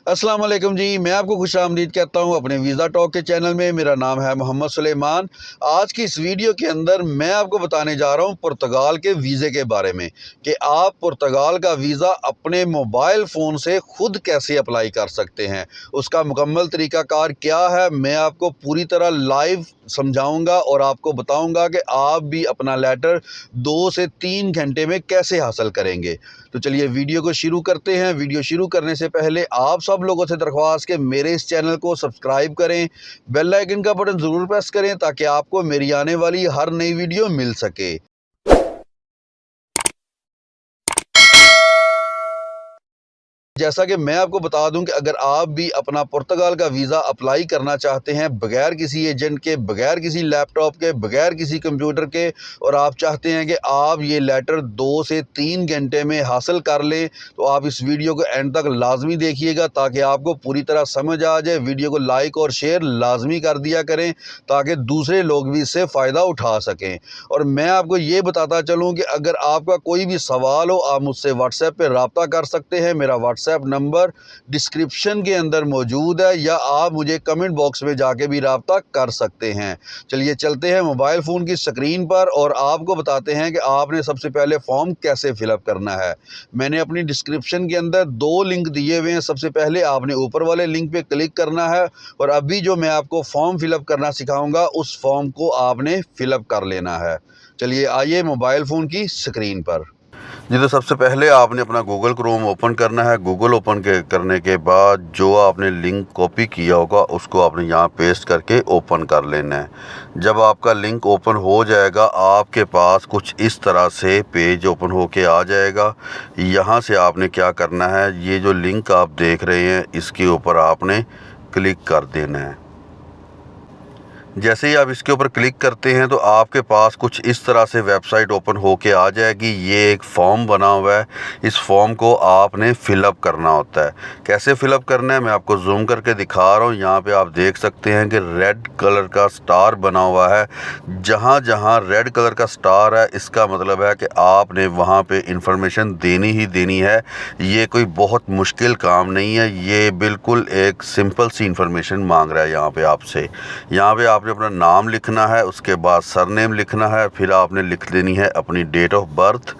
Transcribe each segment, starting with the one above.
अस्सलाम वालेकुम जी। मैं आपको खुशामदीद कहता हूँ अपने वीज़ा टॉक के चैनल में। मेरा नाम है मोहम्मद सुलेमान। आज की इस वीडियो के अंदर मैं आपको बताने जा रहा हूँ पुर्तगाल के वीज़े के बारे में कि आप पुर्तगाल का वीज़ा अपने मोबाइल फ़ोन से ख़ुद कैसे अप्लाई कर सकते हैं। उसका मुकम्मल तरीक़ाकार क्या है, मैं आपको पूरी तरह लाइव समझाऊंगा और आपको बताऊंगा कि आप भी अपना लेटर 2 से 3 घंटे में कैसे हासिल करेंगे। तो चलिए वीडियो को शुरू करते हैं। वीडियो शुरू करने से पहले आप सब लोगों से दरख्वास्त कि मेरे इस चैनल को सब्सक्राइब करें, बेल आइकन का बटन ज़रूर प्रेस करें ताकि आपको मेरी आने वाली हर नई वीडियो मिल सके। जैसा कि मैं आपको बता दूं कि अगर आप भी अपना पुर्तगाल का वीज़ा अप्लाई करना चाहते हैं बगैर किसी एजेंट के, बगैर किसी लैपटॉप के, बगैर किसी कंप्यूटर के, और आप चाहते हैं कि आप ये लेटर 2 से 3 घंटे में हासिल कर लें, तो आप इस वीडियो को एंड तक लाजमी देखिएगा ताकि आपको पूरी तरह समझ आ जाए। वीडियो को लाइक और शेयर लाजमी कर दिया करें ताकि दूसरे लोग भी इससे फ़ायदा उठा सकें। और मैं आपको ये बताता चलूँ कि अगर आपका कोई भी सवाल हो आप मुझसे व्हाट्सएप पर रब्ता कर सकते हैं। मेरा व्हाट्सएप नंबर डिस्क्रिप्शन के अंदर मौजूद है, या आप मुझे कमेंट बॉक्स में जाके भी रब्ता कर सकते हैं। चलिए चलते हैं मोबाइल फ़ोन की स्क्रीन पर और आपको बताते हैं कि आपने सबसे पहले फॉर्म कैसे फिलअप करना है। मैंने अपनी डिस्क्रिप्शन के अंदर 2 लिंक दिए हुए हैं। सबसे पहले आपने ऊपर वाले लिंक पे क्लिक करना है और अभी जो मैं आपको फॉर्म फिलअप करना सिखाऊंगा उस फॉर्म को आपने फिलअप कर लेना है। चलिए आइए मोबाइल फ़ोन की स्क्रीन पर। जी, तो सबसे पहले आपने अपना गूगल क्रोम ओपन करना है। गूगल ओपन करने के बाद जो आपने लिंक कॉपी किया होगा उसको आपने यहाँ पेस्ट करके ओपन कर लेना है। जब आपका लिंक ओपन हो जाएगा आपके पास कुछ इस तरह से पेज ओपन होके आ जाएगा। यहाँ से आपने क्या करना है, ये जो लिंक आप देख रहे हैं इसके ऊपर आपने क्लिक कर देना है। जैसे ही आप इसके ऊपर क्लिक करते हैं तो आपके पास कुछ इस तरह से वेबसाइट ओपन होके आ जाएगी। ये एक फॉर्म बना हुआ है, इस फॉर्म को आपने फ़िलअप करना होता है। कैसे फ़िलअप करना है मैं आपको जूम करके दिखा रहा हूँ। यहाँ पे आप देख सकते हैं कि रेड कलर का स्टार बना हुआ है। जहाँ जहाँ रेड कलर का स्टार है इसका मतलब है कि आपने वहाँ पे इंफॉर्मेशन देनी ही देनी है। ये कोई बहुत मुश्किल काम नहीं है, ये बिल्कुल एक सिंपल सी इंफॉर्मेशन मांग रहा है यहाँ पे आपसे। यहाँ पे आपने अपना नाम लिखना है, उसके बाद सरनेम लिखना है, फिर आपने लिख देनी है अपनी डेट ऑफ बर्थ,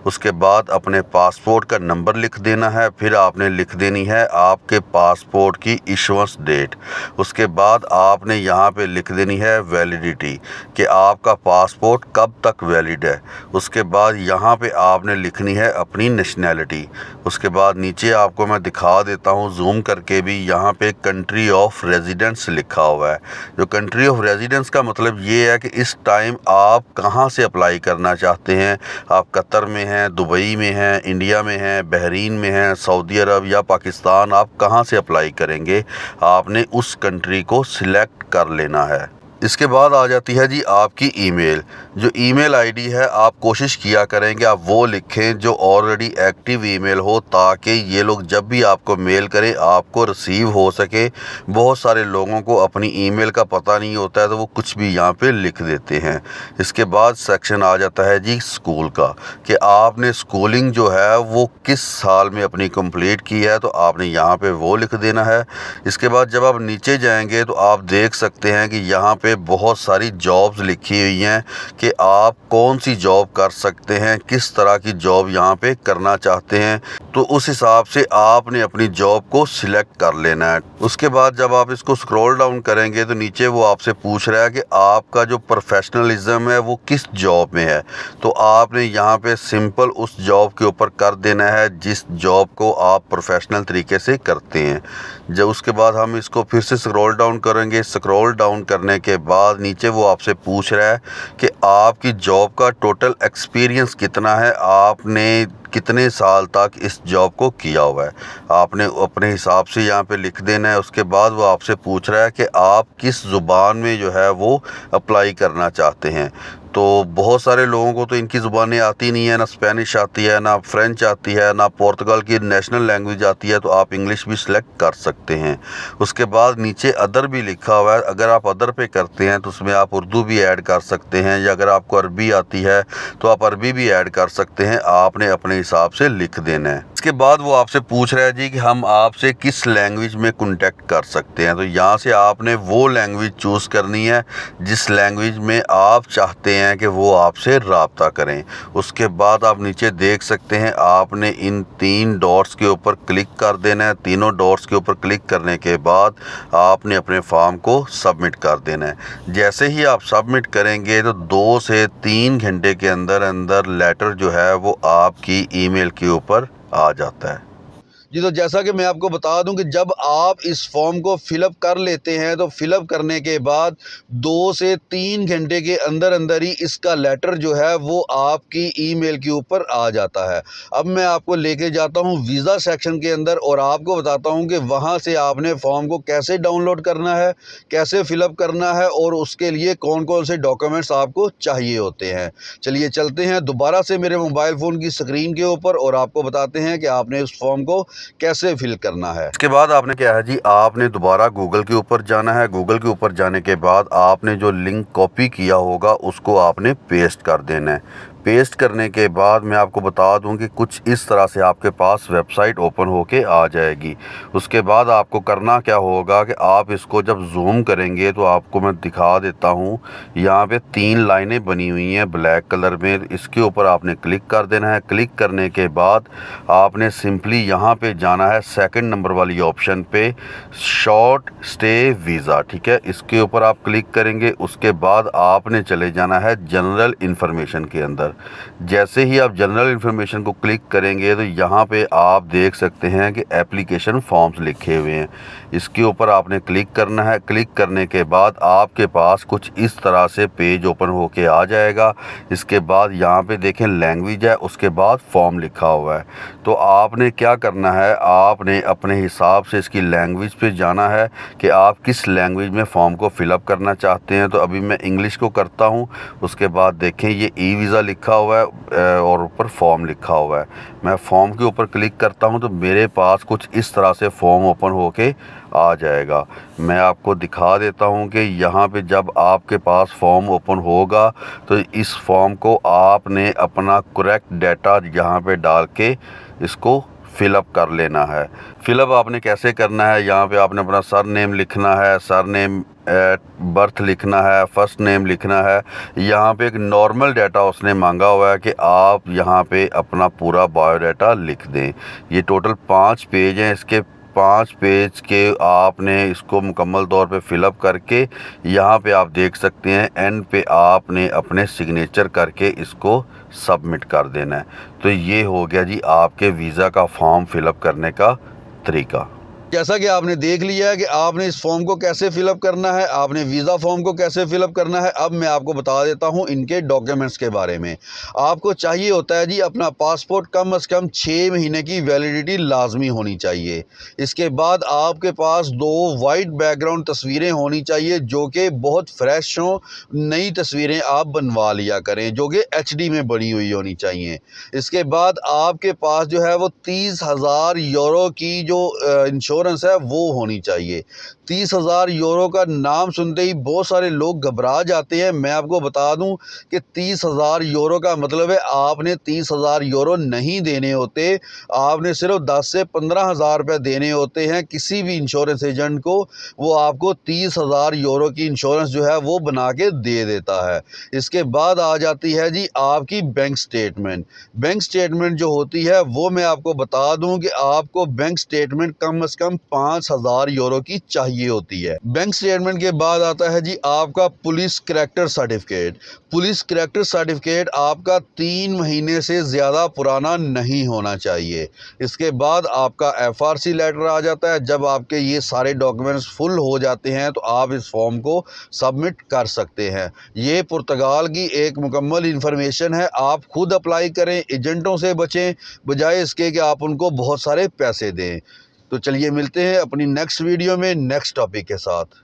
उसके बाद अपने पासपोर्ट का नंबर लिख देना है, फिर आपने लिख देनी है आपके पासपोर्ट की इशुएंस डेट, उसके बाद आपने यहाँ पे लिख देनी है वैलिडिटी कि आपका पासपोर्ट कब तक वैलिड है। उसके बाद यहाँ पे आपने लिखनी है अपनी नेशनैलिटी। उसके बाद नीचे आपको मैं दिखा देता हूँ जूम करके भी, यहाँ पे कंट्री ऑफ रेजिडेंस लिखा हुआ है। जो कंट्री ऑफ रेजिडेंस का मतलब ये है कि इस टाइम आप कहाँ से अप्लाई करना चाहते हैं। आप कतर में हैं, दुबई में हैं, इंडिया में हैं, बहरीन में हैं, सऊदी अरब या पाकिस्तान, आप कहाँ से अप्लाई करेंगे आपने उस कंट्री को सिलेक्ट कर लेना है। इसके बाद आ जाती है जी आपकी ईमेल। जो ईमेल आईडी है आप कोशिश किया करें कि आप वो लिखें जो ऑलरेडी एक्टिव ईमेल हो, ताकि ये लोग जब भी आपको मेल करें आपको रिसीव हो सके। बहुत सारे लोगों को अपनी ईमेल का पता नहीं होता है तो वो कुछ भी यहाँ पे लिख देते हैं। इसके बाद सेक्शन आ जाता है जी स्कूल का, कि आपने स्कूलिंग जो है वो किस साल में अपनी कंप्लीट की है, तो आपने यहाँ पे वो लिख देना है। इसके बाद जब आप नीचे जाएंगे तो आप देख सकते हैं कि यहाँ पे बहुत सारी जॉब्स लिखी हुई हैं कि आप कौन सी जॉब कर सकते हैं, किस तरह की जॉब यहाँ पे करना चाहते हैं, तो उस हिसाब से आपने अपनी जॉब को सिलेक्ट कर लेना है। उसके बाद जब आप इसको स्क्रॉल डाउन करेंगे तो नीचे वो आपसे पूछ रहा है कि आपका जो प्रोफेशनलिज्म है वो किस जॉब में है, तो आपने यहाँ पे सिंपल उस जॉब के ऊपर कर देना है जिस जॉब को आप प्रोफेशनल तरीके से करते हैं। जब उसके बाद हम इसको फिर से स्क्रॉल डाउन करेंगे, स्क्रॉल डाउन करने के बाद नीचे वो आपसे पूछ रहा है कि आपकी जॉब का टोटल एक्सपीरियंस कितना है, आपने कितने साल तक इस जॉब को किया हुआ है, आपने अपने हिसाब से यहाँ पे लिख देना है। उसके बाद वो आपसे पूछ रहा है कि आप किस ज़ुबान में जो है वो अप्लाई करना चाहते हैं। तो बहुत सारे लोगों को तो इनकी ज़ुबानें आती नहीं है, ना स्पेनिश आती है, ना फ्रेंच आती है, ना पुर्तगाल की नेशनल लैंग्वेज आती है, तो आप इंग्लिश भी सिलेक्ट कर सकते हैं। उसके बाद नीचे अदर भी लिखा हुआ है, अगर आप अदर पे करते हैं तो उसमें आप उर्दू भी ऐड कर सकते हैं, या अगर आपको अरबी आती है तो आप अरबी भी ऐड कर सकते हैं। आपने अपने हिसाब से लिख देना है। इसके बाद वो आपसे पूछ रहा है जी कि हम आपसे किस लैंग्वेज में कॉन्टैक्ट कर सकते हैं। तो यहाँ से आपने वो लैंग्वेज चूज़ करनी है जिस लैंग्वेज में आप चाहते हैं कि वो आपसे रब्ता करें। उसके बाद आप नीचे देख सकते हैं आपने इन 3 डॉट्स के ऊपर क्लिक कर देना है। तीनों डॉट्स के ऊपर क्लिक करने के बाद आपने अपने फॉर्म को सबमिट कर देना है। जैसे ही आप सबमिट करेंगे तो 2 से 3 घंटे के अंदर अंदर लेटर जो है वो आपकी ईमेल के ऊपर आ जाता है। जी, तो जैसा कि मैं आपको बता दूं कि जब आप इस फॉर्म को फिलअप कर लेते हैं तो फिलअप करने के बाद 2 से 3 घंटे के अंदर अंदर ही इसका लेटर जो है वो आपकी ईमेल के ऊपर आ जाता है। अब मैं आपको लेके जाता हूं वीज़ा सेक्शन के अंदर और आपको बताता हूं कि वहां से आपने फॉर्म को कैसे डाउनलोड करना है, कैसे फिलअप करना है और उसके लिए कौन कौन से डॉक्यूमेंट्स आपको चाहिए होते हैं। चलिए चलते हैं दोबारा से मेरे मोबाइल फ़ोन की स्क्रीन के ऊपर और आपको बताते हैं कि आपने इस फॉर्म को कैसे फिल करना है। इसके बाद आपने क्या है जी, आपने दोबारा गूगल के ऊपर जाना है। गूगल के ऊपर जाने के बाद आपने जो लिंक कॉपी किया होगा उसको आपने पेस्ट कर देना है। पेस्ट करने के बाद मैं आपको बता दूं कि कुछ इस तरह से आपके पास वेबसाइट ओपन होके आ जाएगी। उसके बाद आपको करना क्या होगा कि आप इसको जब जूम करेंगे तो आपको मैं दिखा देता हूं। यहाँ पे 3 लाइनें बनी हुई हैं ब्लैक कलर में, इसके ऊपर आपने क्लिक कर देना है। क्लिक करने के बाद आपने सिंपली यहाँ पे जाना है सेकंड नंबर वाली ऑप्शन पे, शॉर्ट स्टे वीज़ा, ठीक है। इसके ऊपर आप क्लिक करेंगे। उसके बाद आपने चले जाना है जनरल इन्फॉर्मेशन के अंदर। जैसे ही आप जनरल इन्फॉर्मेशन को क्लिक करेंगे तो यहाँ पे आप देख सकते हैं कि एप्लीकेशन फॉर्म्स लिखे हुए हैं। इसके ऊपर आपने क्लिक करना है। क्लिक करने के बाद आपके पास कुछ इस तरह से पेज ओपन होके आ जाएगा। इसके बाद यहाँ पे देखें लैंग्वेज है, उसके बाद फॉर्म लिखा हुआ है। तो आपने क्या करना है, आपने अपने हिसाब से इसकी लैंग्वेज पे जाना है कि आप किस लैंग्वेज में फॉर्म को फिलअप करना चाहते हैं। तो अभी मैं इंग्लिश को करता हूँ। उसके बाद देखें ये ई वीज़ा लिखा हुआ है और ऊपर फॉर्म लिखा हुआ है। मैं फॉर्म के ऊपर क्लिक करता हूं तो मेरे पास कुछ इस तरह से फॉर्म ओपन होके आ जाएगा। मैं आपको दिखा देता हूं कि यहाँ पे जब आपके पास फॉर्म ओपन होगा तो इस फॉर्म को आपने अपना करेक्ट डाटा यहाँ पे डाल के इसको फिलअप कर लेना है। फिलअप आपने कैसे करना है, यहाँ पे आपने अपना सर नेम लिखना है, सर नेम बर्थ लिखना है, फर्स्ट नेम लिखना है। यहाँ पे एक नॉर्मल डाटा उसने मांगा हुआ है कि आप यहाँ पे अपना पूरा बायोडाटा लिख दें। ये टोटल 5 पेज हैं। इसके 5 पेज के आपने इसको मुकम्मल तौर पे फिलअप करके यहाँ पे आप देख सकते हैं एंड पे आपने अपने सिग्नेचर करके इसको सबमिट कर देना है। तो ये हो गया जी आपके वीज़ा का फॉर्म फिलअप करने का तरीका। जैसा कि आपने देख लिया है कि आपने इस फॉर्म को कैसे फिलअप करना है, आपने वीज़ा फॉर्म को कैसे फिलअप करना है। अब मैं आपको बता देता हूं इनके डॉक्यूमेंट्स के बारे में। आपको चाहिए होता है जी अपना पासपोर्ट, कम से कम 6 महीने की वैलिडिटी लाजमी होनी चाहिए। इसके बाद आपके पास 2 वाइट बैकग्राउंड तस्वीरें होनी चाहिए जो कि बहुत फ्रेश हों। नई तस्वीरें आप बनवा लिया करें जो कि HD में बनी हुई होनी चाहिए। इसके बाद आपके पास जो है वो 30,000 यूरो की जो इंश्योरेंस है वो होनी चाहिए। 30,000 यूरो का नाम सुनते ही बहुत सारे लोग घबरा जाते हैं। मैं आपको बता दूं कि 30,000 यूरो का मतलब है आपने 30,000 यूरो नहीं देने होते, आपने सिर्फ 10 से 15,000 रुपये देने होते हैं किसी भी इंश्योरेंस एजेंट को। वो आपको 30,000 यूरो की इंश्योरेंस जो है वो बना के दे देता है। इसके बाद आ जाती है जी आपकी बैंक स्टेटमेंट। बैंक स्टेटमेंट जो होती है वो मैं आपको बता दूं कि आपको बैंक स्टेटमेंट कम से कम 5,000 यूरो की चाहिए होती है। बैंक स्टेटमेंट के बाद आता है जी आपका police character certificate. Police character certificate आपका 3 महीने से ज़्यादा पुराना नहीं होना चाहिए। इसके बाद आपका FRC लेटर आ जाता है। जब आपके ये सारे डॉक्यूमेंट्स फुल हो जाते हैं तो आप इस फॉर्म को सबमिट कर सकते हैं। ये पुर्तगाल की एक मुकम्मल इन्फॉर्मेशन है। आप खुद अप्लाई करें, एजेंटों से बचें बजाय इसके कि आप उनको बहुत सारे पैसे दें। तो चलिए मिलते हैं अपनी नेक्स्ट वीडियो में नेक्स्ट टॉपिक के साथ।